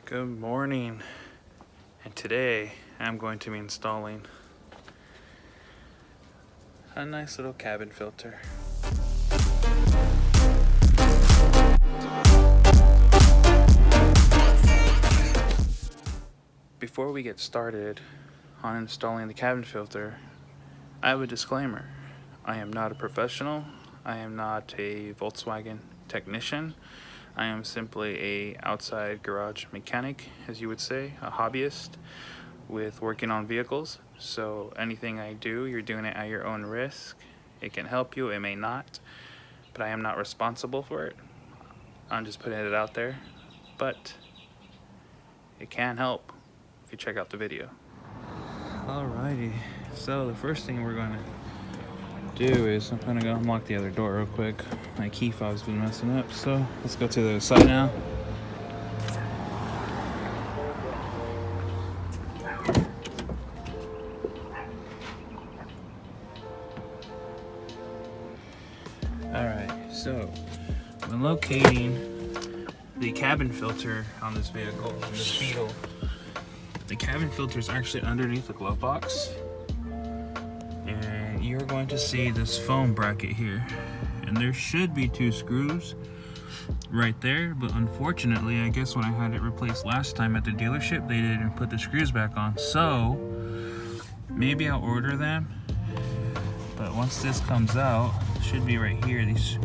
Good morning, and today I'm going to be installing a nice little cabin filter. Before we get started on installing the cabin filter, I have a disclaimer. I am not a professional. I am not a Volkswagen technician. I am simply a outside garage mechanic, as you would say, a hobbyist with working on vehicles. So anything I do, you're doing it at your own risk. It can help you, it may not, but I am not responsible for it. I'm just putting it out there, but it can help if you check out the video. Alrighty, so the first thing we're gonna do is I'm gonna go unlock the other door real quick. My key fob's been messing up, so let's go to the other side now. Alright, so when locating the cabin filter on this vehicle, on this Beetle, the cabin filter is actually underneath the glove box. And you're going to see this foam bracket here, and there should be 2 screws right there, but unfortunately I guess when I had it replaced last time at the dealership they didn't put the screws back on, so maybe I'll order them. But once this comes out, it should be right here, these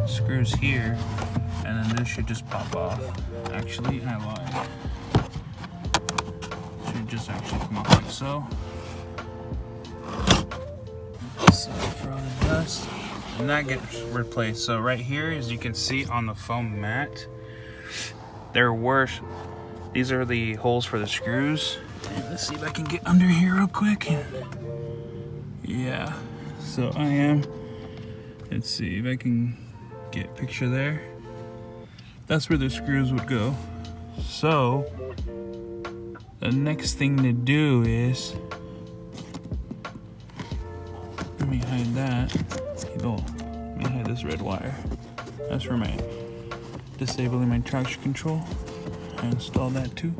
screws here, and then this should just pop off. Actually, I lied. It should just actually come off like so. So for all the dust, and that gets replaced. So right here, as you can see on the foam mat, these are the holes for the screws. And let's see if I can get under here real quick. Yeah, so I am. Let's see if I can get a picture there. That's where the screws would go. So the next thing to do is, let me hide that. Let me hide this red wire. That's for my disabling my traction control. I installed that too.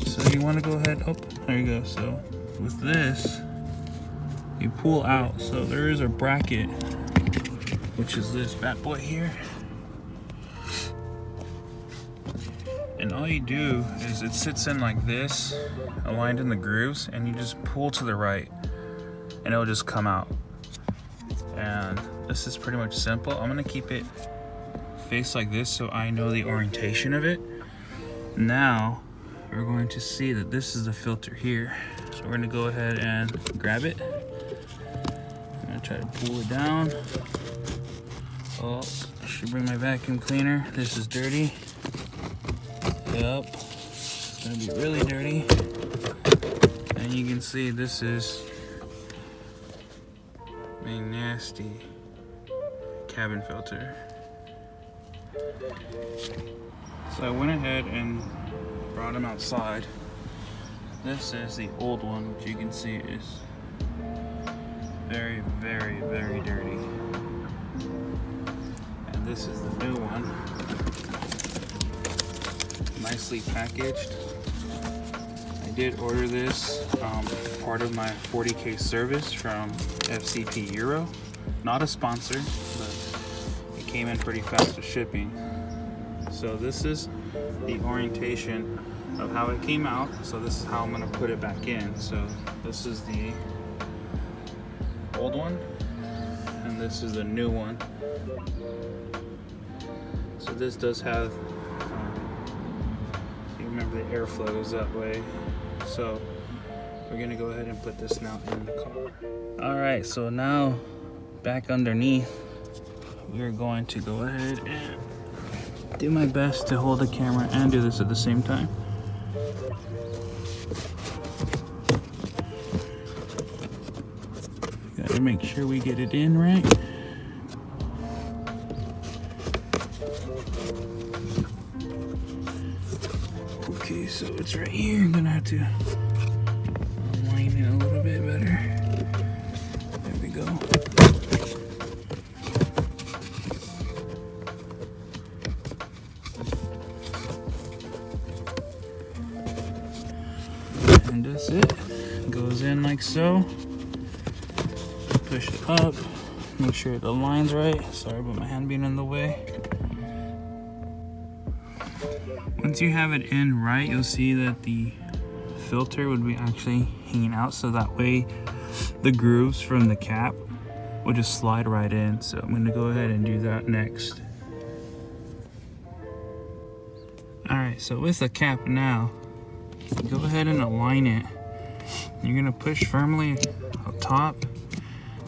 So you want to go ahead. Oh, there you go. So with this, you pull out. So there is a bracket, which is this bad boy here. And all you do is it sits in like this, aligned in the grooves, and you just pull to the right, and it'll just come out. And this is pretty much simple. I'm gonna keep it faced like this so I know the orientation of it. Now we're going to see that this is the filter here. So we're gonna go ahead and grab it. I'm gonna try to pull it down. Oh, I should bring my vacuum cleaner. This is dirty. Yep, it's gonna be really dirty. And you can see this is a nasty cabin filter. So I went ahead and brought him outside. This is the old one, which you can see is very, very, very dirty. And this is the new one, nicely packaged. I did order this part of my 40K service from FCP Euro. Not a sponsor, but it came in pretty fast with shipping. So this is the orientation of how it came out. So this is how I'm gonna put it back in. So this is the old one, and this is the new one. So this does have, you remember the airflow goes that way. So we're gonna go ahead and put this now in the car. All right, so now back underneath, we're going to go ahead and do my best to hold the camera and do this at the same time. Gotta make sure we get it in right. Okay, so it's right here. I'm gonna have to align it a little bit better. There we go. And that's it. Goes in like so. Push it up. Make sure the line's right. Sorry about my hand being in the way. Once you have it in right, you'll see that the filter would be actually hanging out, so that way the grooves from the cap will just slide right in. So I'm going to go ahead and do that next. Alright, so with the cap now, go ahead and align it. You're going to push firmly up top,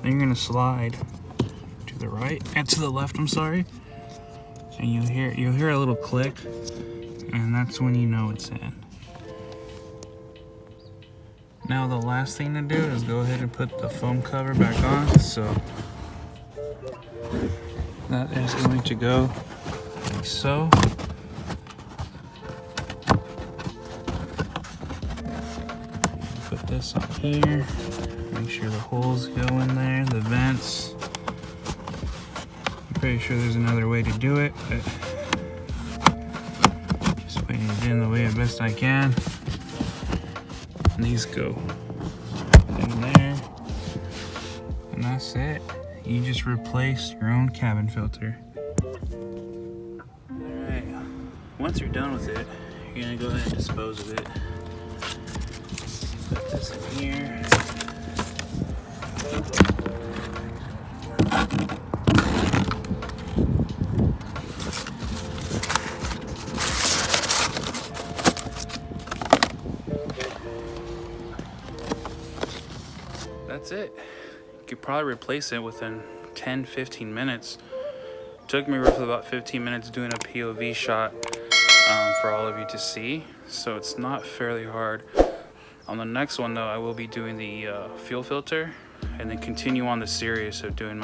then you're going to slide to the right, and to the left, I'm sorry. And you'll hear a little click, and that's when you know it's in. Now the last thing to do is go ahead and put the foam cover back on. So that is going to go like so. Put this on here. Make sure the holes go in there, the vents. I'm pretty sure there's another way to do it, but just putting it in the way the best I can. And these go in there, and that's it. You just replaced your own cabin filter. Alright, once you're done with it, you're gonna go ahead and dispose of it. Put this in here. That's it. You could probably replace it within 10-15 minutes. Took me roughly about 15 minutes doing a POV shot for all of you to see, so it's not fairly hard. On the next one though, I will be doing the fuel filter, and then continue on the series of doing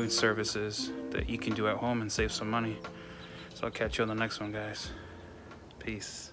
services that you can do at home and save some money. So I'll catch you on the next one, guys. Peace.